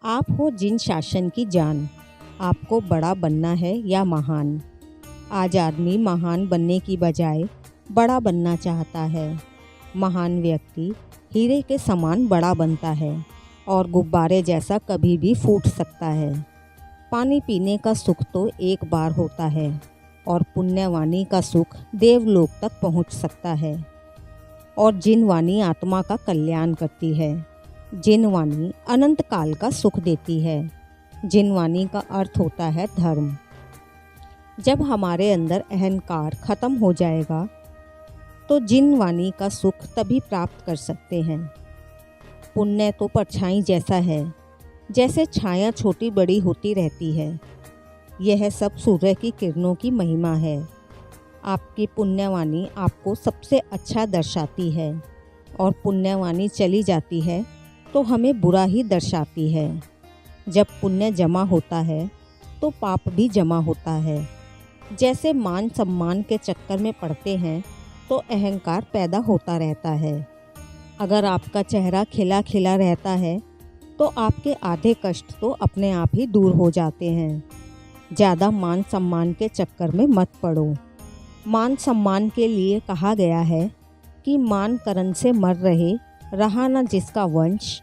आप हो जिन शासन की जान, आपको बड़ा बनना है या महान। आज आदमी महान बनने की बजाय बड़ा बनना चाहता है। महान व्यक्ति हीरे के समान बड़ा बनता है और गुब्बारे जैसा कभी भी फूट सकता है। पानी पीने का सुख तो एक बार होता है और पुण्यवाणी का सुख देवलोक तक पहुंच सकता है। और जिन वाणी आत्मा का कल्याण करती है, जिन वाणी अनंत काल का सुख देती है, जिन वाणी का अर्थ होता है धर्म। जब हमारे अंदर अहंकार खत्म हो जाएगा तो जिन वाणी का सुख तभी प्राप्त कर सकते हैं। पुण्य तो परछाई जैसा है, जैसे छाया छोटी बड़ी होती रहती है। यह सब सूर्य की किरणों की महिमा है। आपकी पुण्यवाणी आपको सबसे अच्छा दर्शाती है और पुण्यवाणी चली जाती है तो हमें बुरा ही दर्शाती है। जब पुण्य जमा होता है तो पाप भी जमा होता है। जैसे मान सम्मान के चक्कर में पड़ते हैं तो अहंकार पैदा होता रहता है। अगर आपका चेहरा खिला खिला रहता है तो आपके आधे कष्ट तो अपने आप ही दूर हो जाते हैं। ज़्यादा मान सम्मान के चक्कर में मत पड़ो। मान सम्मान के लिए कहा गया है कि मान करन से मर रहे, रहा न जिसका वंश।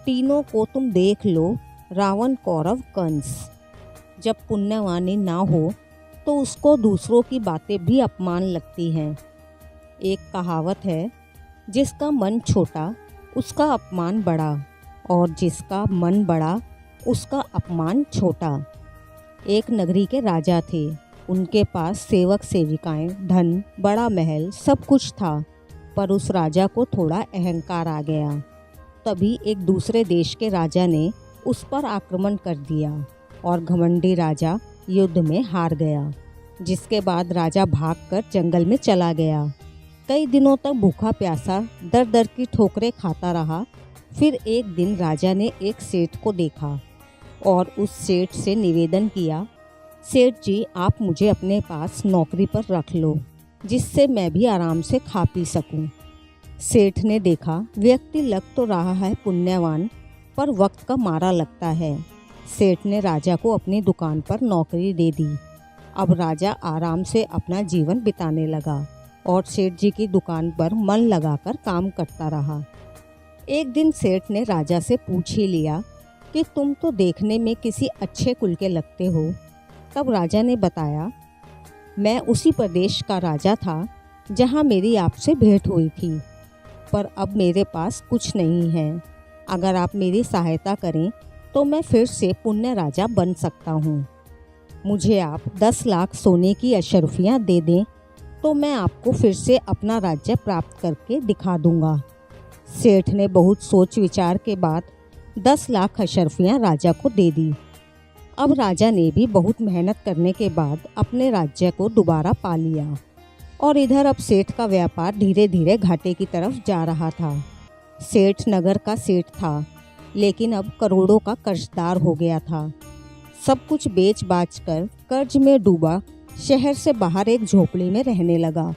तीनों को तुम देख लो, रावण कौरव कंस। जब पुण्यवाणी ना हो तो उसको दूसरों की बातें भी अपमान लगती हैं। एक कहावत है, जिसका मन छोटा उसका अपमान बड़ा और जिसका मन बड़ा उसका अपमान छोटा। एक नगरी के राजा थे। उनके पास सेवक सेविकाएं, धन, बड़ा महल सब कुछ था, पर उस राजा को थोड़ा अहंकार आ गया। तभी एक दूसरे देश के राजा ने उस पर आक्रमण कर दिया और घमंडी राजा युद्ध में हार गया, जिसके बाद राजा भागकर जंगल में चला गया। कई दिनों तक भूखा प्यासा दर दर की ठोकरें खाता रहा। फिर एक दिन राजा ने एक सेठ को देखा और उस सेठ से निवेदन किया, सेठ जी, आप मुझे अपने पास नौकरी पर रख लो, जिससे मैं भी आराम से खा पी सकूं। सेठ ने देखा व्यक्ति लग तो रहा है पुण्यवान, पर वक्त का मारा लगता है। सेठ ने राजा को अपनी दुकान पर नौकरी दे दी। अब राजा आराम से अपना जीवन बिताने लगा और सेठ जी की दुकान पर मन लगाकर काम करता रहा। एक दिन सेठ ने राजा से पूछ ही लिया कि तुम तो देखने में किसी अच्छे कुल के लगते हो। तब राजा ने बताया, मैं उसी प्रदेश का राजा था जहाँ मेरी आपसे भेंट हुई थी, पर अब मेरे पास कुछ नहीं है। अगर आप मेरी सहायता करें तो मैं फिर से पुण्य राजा बन सकता हूँ। मुझे आप 10 लाख सोने की अशर्फियाँ दे दें तो मैं आपको फिर से अपना राज्य प्राप्त करके दिखा दूँगा। सेठ ने बहुत सोच विचार के बाद 10 लाख अशर्फियाँ राजा को दे दी। अब राजा ने भी बहुत मेहनत करने के बाद अपने राज्य को दोबारा पा लिया और इधर अब सेठ का व्यापार धीरे धीरे घाटे की तरफ जा रहा था। सेठ नगर का सेठ था, लेकिन अब करोड़ों का कर्जदार हो गया था। सब कुछ बेच बाच कर कर्ज में डूबा शहर से बाहर एक झोपड़ी में रहने लगा।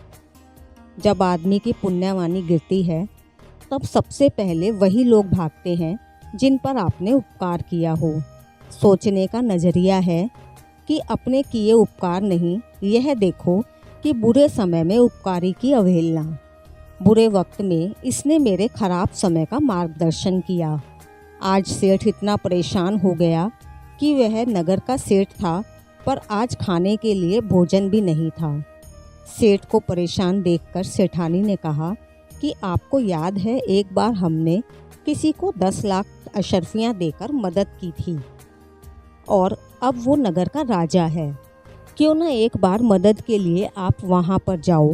जब आदमी की पुण्यवाणी गिरती है तब सबसे पहले वही लोग भागते हैं जिन पर आपने उपकार किया हो। सोचने का नज़रिया है कि अपने किए उपकार नहीं, यह देखो कि बुरे समय में उपकारी की अवहेलना। बुरे वक्त में इसने मेरे खराब समय का मार्गदर्शन किया। आज सेठ इतना परेशान हो गया कि वह नगर का सेठ था, पर आज खाने के लिए भोजन भी नहीं था। सेठ को परेशान देखकर सेठानी ने कहा कि आपको याद है, एक बार हमने किसी को 10 लाख अशर्फियाँ देकर मदद की थी और अब वो नगर का राजा है। क्यों न एक बार मदद के लिए आप वहाँ पर जाओ।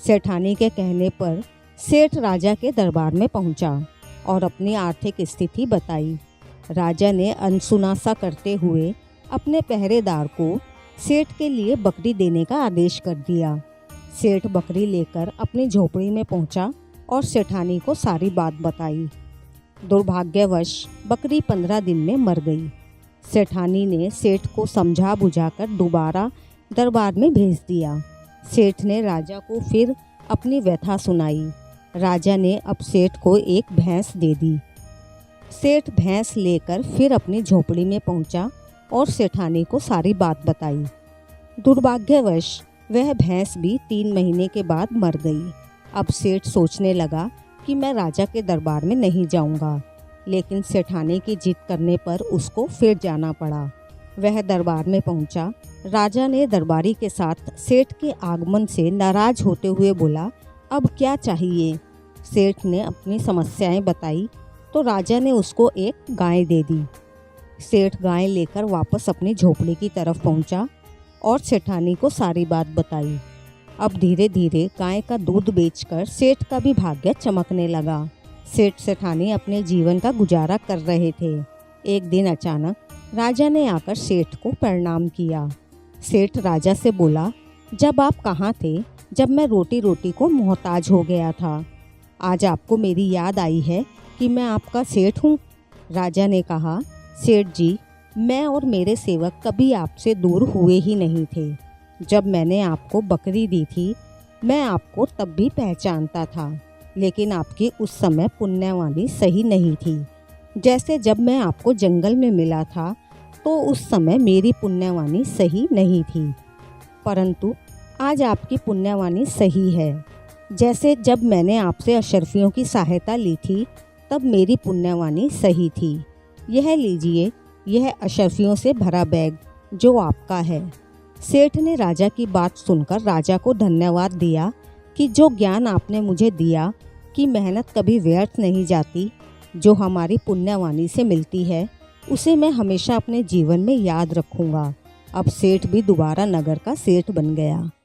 सेठानी के कहने पर सेठ राजा के दरबार में पहुँचा और अपनी आर्थिक स्थिति बताई। राजा ने अनसुना सा करते हुए अपने पहरेदार को सेठ के लिए बकरी देने का आदेश कर दिया। सेठ बकरी लेकर अपनी झोपड़ी में पहुँचा और सेठानी को सारी बात बताई। दुर्भाग्यवश बकरी 15 दिन में मर गई। सेठानी ने सेठ को समझा बुझाकर दोबारा दरबार में भेज दिया। सेठ ने राजा को फिर अपनी व्यथा सुनाई। राजा ने अब सेठ को एक भैंस दे दी। सेठ भैंस लेकर फिर अपनी झोपड़ी में पहुंचा और सेठानी को सारी बात बताई। दुर्भाग्यवश वह भैंस भी 3 महीने के बाद मर गई। अब सेठ सोचने लगा कि मैं राजा के दरबार में नहीं जाऊंगा, लेकिन सेठानी की जिद करने पर उसको फिर जाना पड़ा। वह दरबार में पहुंचा। राजा ने दरबारी के साथ सेठ के आगमन से नाराज होते हुए बोला, अब क्या चाहिए? सेठ ने अपनी समस्याएं बताई तो राजा ने उसको एक गाय दे दी। सेठ गाय लेकर वापस अपनी झोपड़ी की तरफ पहुंचा और सेठानी को सारी बात बताई। अब धीरे धीरे गाय का दूध बेचकर सेठ का भी भाग्य चमकने लगा। सेठ सेठानी अपने जीवन का गुजारा कर रहे थे। एक दिन अचानक राजा ने आकर सेठ को प्रणाम किया। सेठ राजा से बोला, जब आप कहाँ थे जब मैं रोटी रोटी को मोहताज हो गया था? आज आपको मेरी याद आई है कि मैं आपका सेठ हूँ। राजा ने कहा, सेठ जी, मैं और मेरे सेवक कभी आपसे दूर हुए ही नहीं थे। जब मैंने आपको बकरी दी थी, मैं आपको तब भी पहचानता था, लेकिन आपकी उस समय पुण्यवाणी सही नहीं थी। जैसे जब मैं आपको जंगल में मिला था तो उस समय मेरी पुण्यवाणी सही नहीं थी, परंतु आज आपकी पुण्यवाणी सही है। जैसे जब मैंने आपसे अशरफियों की सहायता ली थी तब मेरी पुण्यवाणी सही थी। यह लीजिए, यह अशरफियों से भरा बैग जो आपका है। सेठ ने राजा की बात सुनकर राजा को धन्यवाद दिया कि जो ज्ञान आपने मुझे दिया कि मेहनत कभी व्यर्थ नहीं जाती, जो हमारी पुण्यवाणी से मिलती है, उसे मैं हमेशा अपने जीवन में याद रखूंगा। अब सेठ भी दोबारा नगर का सेठ बन गया।